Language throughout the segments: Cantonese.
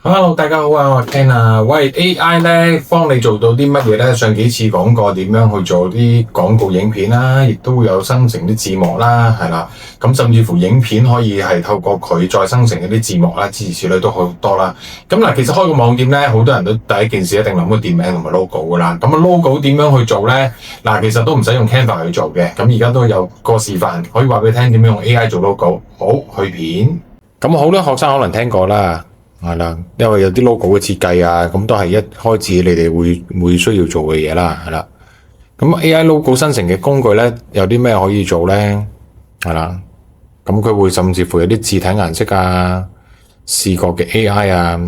Hello，大家好啊，我係 Ken 啊。喂，AI 咧幫你做到啲乜嘢咧？上幾次講過點樣去做啲廣告影片啦，亦都會有生成啲字幕啦，係啦。咁甚至乎影片可以係透過佢再生成一啲字幕啦，諸如此類都好多啦。咁嗱，其實開個網店咧，好多人都第一件事一定諗到店名同埋 logo 噶啦。咁啊 logo 點樣去做咧？嗱，其實都唔使用 Canva 去做嘅。咁而家都有個示範，可以話俾你聽點樣用 AI 做 logo。好，去片。咁好多學生可能聽過啦。係啦，因為有啲 logo 嘅設計啊，咁都係一開始你哋會需要做嘅嘢啦，係啦。咁 AI logo 生成嘅工具咧，有啲咩可以做咧？係啦，咁佢會甚至乎有啲字體顏色啊、視覺嘅 AI 啊，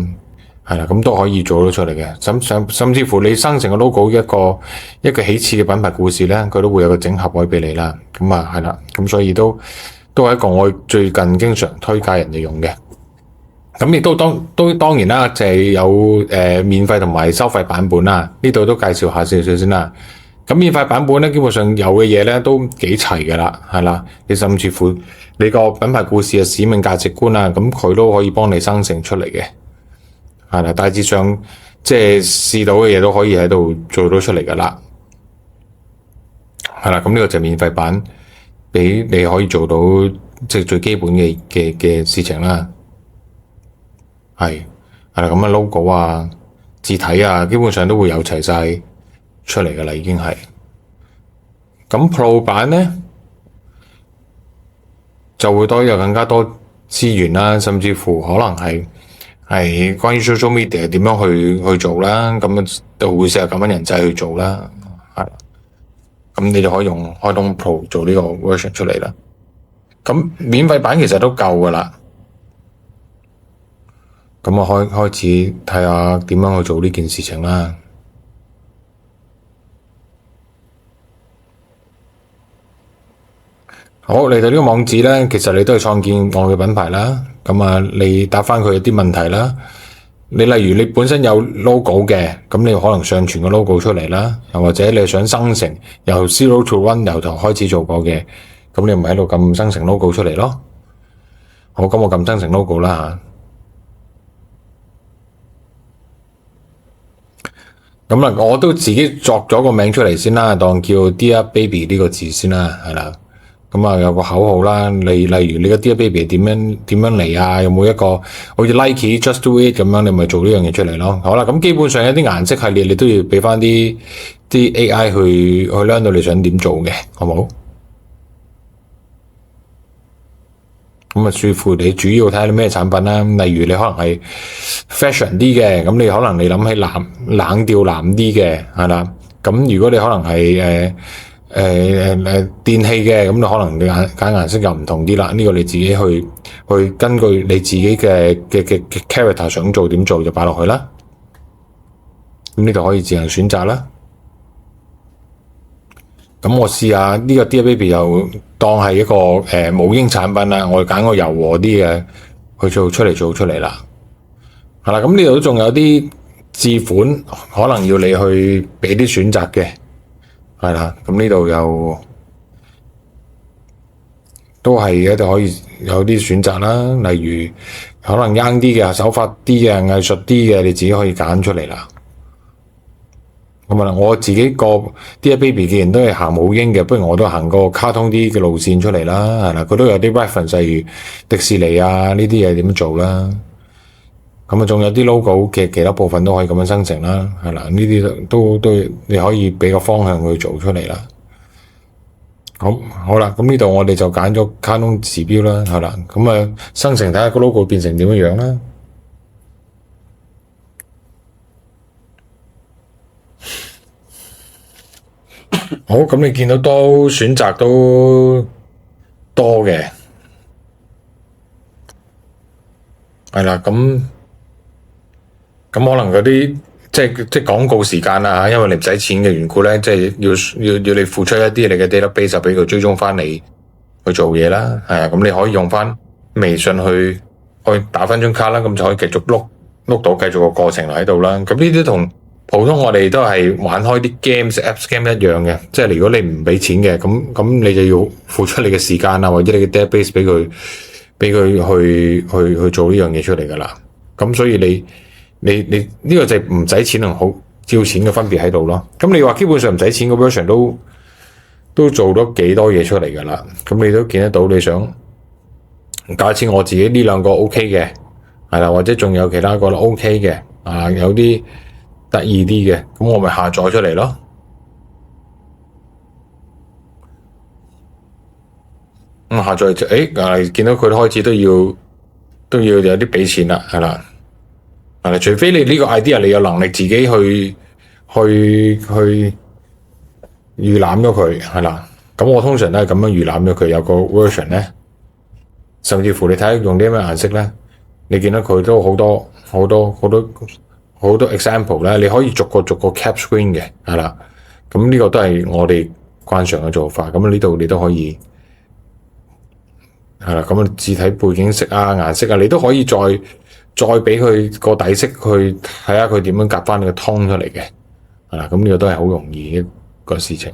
係啦，咁都可以做到出嚟嘅。甚至乎你生成個 logo 一個起始嘅品牌故事咧，佢都會有個整合位俾你啦。咁啊係啦，咁所以都係一個我最近經常推介人哋用嘅。咁亦都當然啦，就係有免費同埋收費版本啦。呢度都介紹下少少先啦。咁免費版本咧，基本上有嘅嘢咧都幾齊㗎啦，係啦。你甚至乎你個品牌故事嘅使命價值觀啊，咁佢都可以幫你生成出嚟嘅，係啦。大致上即係試到嘅嘢都可以喺度做到出嚟㗎啦，係啦。咁呢個就係免費版，俾你可以做到即係最基本嘅事情啦。係啦，咁啊 logo 啊、字體啊，基本上都會有齊晒出嚟噶啦，已經係。咁 Pro 版咧就會有更加多資源啦，甚至乎可能係關於 social media 點樣去做啦，咁都會49蚊人仔去做啦，係。咁你就可以用開通 Pro 做呢個 version 出嚟啦。咁免費版其實都夠噶啦。咁我開始睇下點樣去做呢件事情啦。好，嚟到呢個網址咧，其實你都係創建我嘅品牌啦。咁啊，你答翻佢一啲問題啦。你例如你本身有 logo 嘅，咁你可能上傳個 logo 出嚟啦。又或者你係想生成由 zero to one 由頭開始做過嘅，咁你咪喺度撳生成 logo 出嚟咯。好，咁我撳生成 logo 啦吓。咁啦，我都自己作咗個名出嚟先啦，當叫 Dear Baby 呢個字先啦，係啦。咁啊有個口號啦，例如你個 Dear Baby 點樣嚟啊？有冇一個好似 Nike Just Do It 咁樣，你咪做呢樣嘢出嚟咯。好啦，咁基本上有啲顏色系列你都要俾翻啲 AI 去 learn 到你想點做嘅，好冇？咁啊，視乎你主要睇下啲咩產品啦。例如你可能係 fashion 啲嘅，咁你可能你諗起冷調藍啲嘅，係啦。咁如果你可能係電器嘅，咁你可能你揀顏色又唔同啲啦。呢個你自己去根據你自己嘅 character 想做點做就擺落去啦。咁呢度可以自行選擇啦。咁我試下呢個 Dear Baby 又當係一個母嬰產品啦，我揀個柔和啲嘅去做出嚟啦。係啦，咁呢度仲有啲字款可能要你去俾啲選擇嘅，係啦。咁呢度又都係一度可以有啲選擇啦。例如可能 young 啲嘅、手法啲嘅、藝術啲嘅，你自己可以揀出嚟啦。咁啊，我自己個 Dear Baby 既然都係行母嬰嘅，不如我都行個卡通啲嘅路線出嚟啦，係啦，佢都有啲 reference，例如迪士尼啊呢啲嘢點做啦。咁啊，仲有啲 logo 嘅其他部分都可以咁樣生成啦，係啦，呢啲都你可以俾個方向去做出嚟啦。好啦，咁呢度我哋就揀咗卡通指標啦，係啦，咁啊生成睇下個 logo 變成點樣啦。好，咁你見到都選擇都多嘅，係啦，咁可能嗰啲即係廣告時間啦，因為你唔使錢嘅緣故咧，即係要你付出一啲你嘅 database 俾佢追蹤翻你去做嘢啦，係啊，咁你可以用翻微信去打翻張卡啦，咁就可以繼續碌到繼續個過程喺度啦。咁呢啲同普通我哋都係玩開啲 apps game 一樣嘅，即係如果你唔俾錢嘅，咁你就要付出你嘅時間啊，或者你嘅 database 俾佢去做呢樣嘢出嚟噶啦。咁所以你呢個就係唔使錢同好照錢嘅分別喺度咯。咁你話基本上唔使錢嘅 version 都做咗幾多嘢出嚟㗎啦。咁你都見得到，你想假設我自己呢兩個 OK 嘅，係啦，或者仲有其他個 OK 嘅，有啲得意啲嘅，咁我咪下載出嚟咯。咁下載就見到佢開始都要有啲俾錢啦，係啦，除非你呢個 idea 你有能力自己去預覽咗佢，係啦。咁我通常都係咁樣預覽咗佢，有個 version 咧，甚至乎你睇下用啲咩顏色咧，你見到佢都好多 example 咧，你可以逐個 cap screen 嘅，係啦。咁呢個都係我哋慣常嘅做法。咁呢度你都可以。係啦，咁啊字體背景色啊、顏色啊，你都可以再俾佢個底色去睇下佢點樣夾翻你個 tone 出嚟嘅，係啦，咁呢個都係好容易一個事情。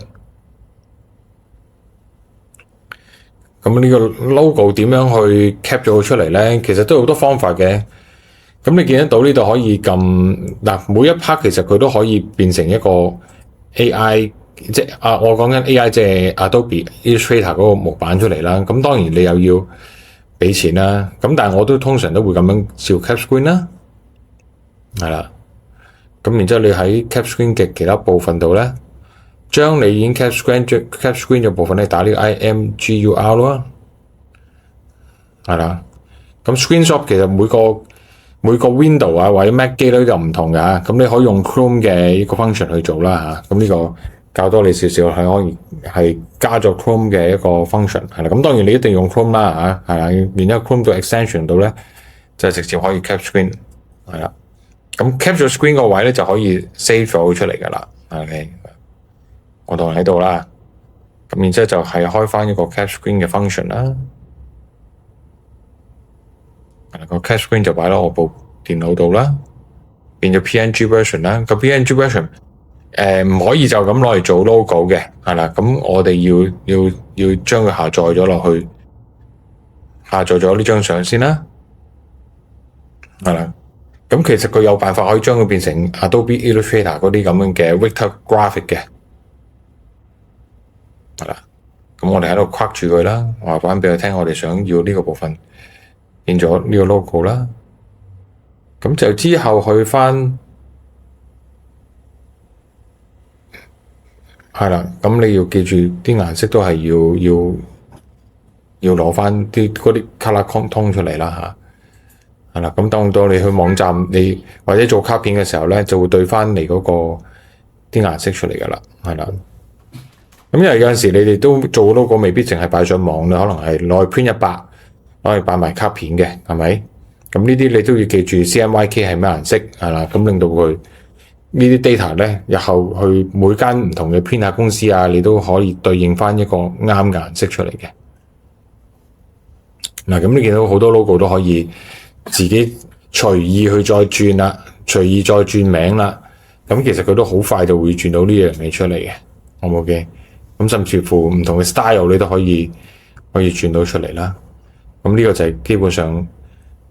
咁呢個 logo 點樣去 cap 咗佢出嚟咧？其實都有好多方法嘅。咁你見得到呢度可以撳嗱，每一 part 其實佢都可以變成一個 AI。即係我講緊 AI 即係 Adobe Illustrator 嗰個模板出嚟啦。咁當然你又要俾錢啦。咁但係我都通常都會咁樣照 cap screen 啦，係啦。咁然之後你喺 cap screen 嘅其他部分度咧，將你已經 cap screen 嘅部分咧打呢個 IMGUR 咯，係啦。咁 Screenshot 其實每個 Window 或者 Mac 機咧就唔同㗎。咁你可以用 Chrome 嘅一個 function 去做啦嚇。咁呢個教多你少少，係可以係加咗 Chrome 嘅一個 function， 係啦。咁當然你一定用 Chrome 啦嚇，係啦。然之後 Chrome 到 extension 度咧，就直接可以 cap screen， 係啦。咁 cap 咗 screen 個位咧就可以 save 咗出嚟㗎啦。OK， 我當喺度啦。咁然之後就係開翻一個 cap screen 嘅 function 啦。個 cap screen 就擺喺我部電腦度啦，變咗 PNG version 啦。個 PNG version。唔可以就咁攞嚟做 logo 嘅，係啦。咁我哋要將佢下載咗落去，下載咗呢張相先啦，係啦。咁其實佢有辦法可以將佢變成 Adobe Illustrator 嗰啲咁樣嘅 vector graphic 嘅，係啦。咁我哋喺度框住佢啦，話翻俾佢聽，我哋想要呢個部分變咗呢個 logo 啦。咁就之後去翻。係啦，咁你要記住啲顏色都係要攞翻啲嗰啲 color tone 出嚟啦嚇。係啦，咁當到你去網站你或者做卡片嘅時候咧，就會對翻嚟嗰個啲顏色出嚟噶啦，係啦。咁因為有陣時你哋都做 logo未必淨係擺上網，你可能係攞去 print 100，攞去擺埋卡片嘅，係咪？咁呢啲你都要記住 CMYK 係咩顏色，係啦，咁令到佢。呢啲 data 咧，日後去每間唔同嘅編碼公司啊，你都可以對應翻一個啱嘅顏色出嚟嘅。嗱，咁你見到好多 logo 都可以自己隨意去再轉啦，隨意再轉名啦。咁其實佢都好快就會轉到呢樣嘢出嚟嘅，好唔好嘅？咁甚至乎唔同嘅 style 你都可以轉到出嚟啦。咁呢個就係基本上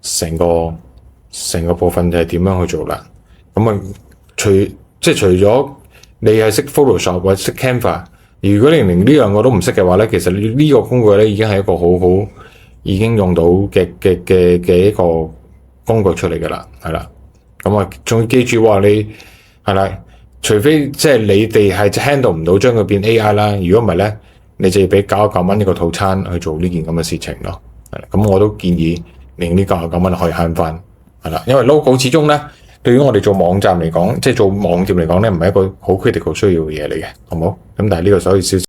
成個部分就係點樣去做啦。咁啊〜除咗你係識 Photoshop 或者識 Canva， 如果你連呢兩個都唔識嘅話咧，其實呢個工具咧已經係一個好已經用到嘅一個工具出嚟㗎啦，係啦。咁啊，仲要記住喎，你係啦，除非即係你哋係 handle 唔到將佢變 AI 啦，如果唔係咧，你就要俾99蚊一個套餐去做呢件咁嘅事情咯。係啦，咁我都建議令呢99蚊可以慳翻，係啦，因為 logo 始終咧。對於我哋做網站嚟講，即係做網店嚟講咧，唔係一個好 critical 需要嘅嘢嚟嘅，好唔好？咁但係呢個所以少。